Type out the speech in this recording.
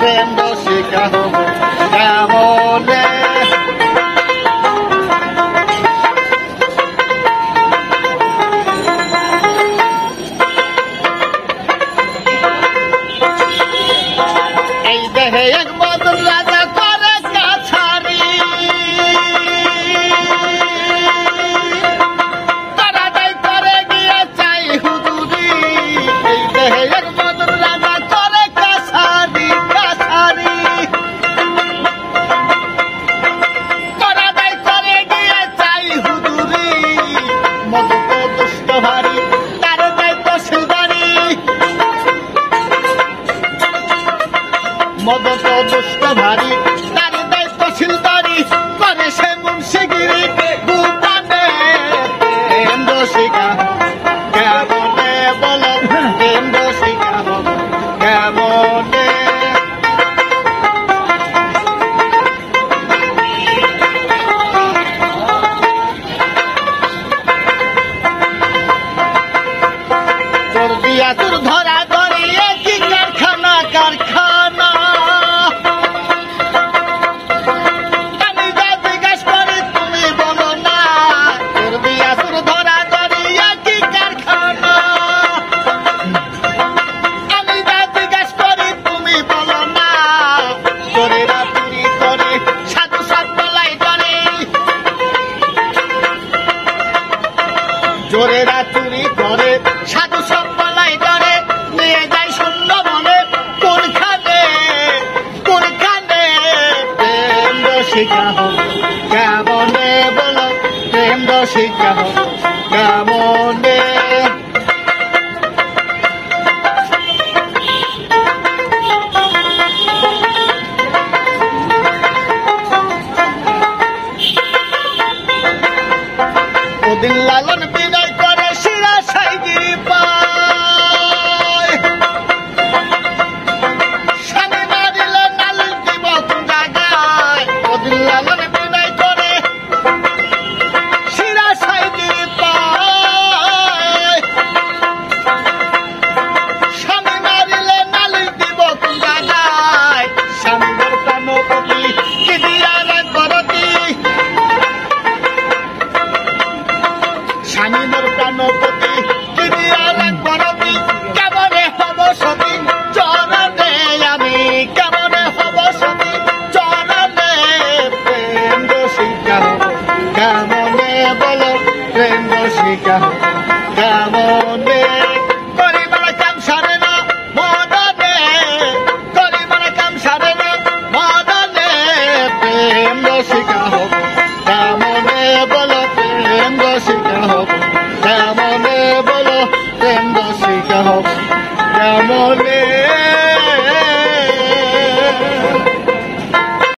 প্রেম রসিকা হব কেমনে। এই দেহে এক বদল রাজা করে কাছারি, তারা দায় করে গিয়ে চাই হুজুরি। এই দেহে এক বদল রাজা করে কাছারি, কাছারি তারা দায় করে গিয়ে চাই হুজুরি। মদ তো দুষ্ট ভারী, তার দায় তো শিলবাড়ি। মদ তো দুষ্ট ভারী, তার দায়িত্ব শিলদারি। করে সে মুন্সিগিরি ভুটানে প্রেম রসিকা কেমনে বলো, প্রেম রসিকা হব কেমনে। তোর দিয়া তোর ধরা ধরিয়ে কি কারখানা, কারখানা আমি যা জিজ্ঞাসা করি তুমি বলো না। তোর দিয়া তোর ধরা ধরিয়ে কি কারখানা আমি যা জিজ্ঞাসা করি তুমি বলো না। চোরেরা চুরি করে সাধু সব বলাই করে, চোরেরা চুরি করে সাধু সব বলাই করে। নিয়ে যায় শূন্য মনে কোনখানে, কোনখানে প্রেম রসিকা হব কেমনে বলো, প্রেম রসিকা হব কেমনে। ওদিন লালন বিনয় করে শিরা সাইগিরি পায়, স্বামী মারিলে নালিশ দিব কোন জায়গায়। ওদিন লালন বিনয় করে শিরা সাইগিরি পায়, স্বামী মারিলে নালিশ দিব কোন জায়গায়। স্বামীদের প্রাণপতি কি দিয়া করতি, স্বামীদের প্রাণপতি কি দিয়া করতি। কেমনে হব সতী চরণে আমি, কেমনে হব সতী চরণে প্রেম রসিকা হব কেমনে বলো, প্রেম রসিকা হব কেমনে।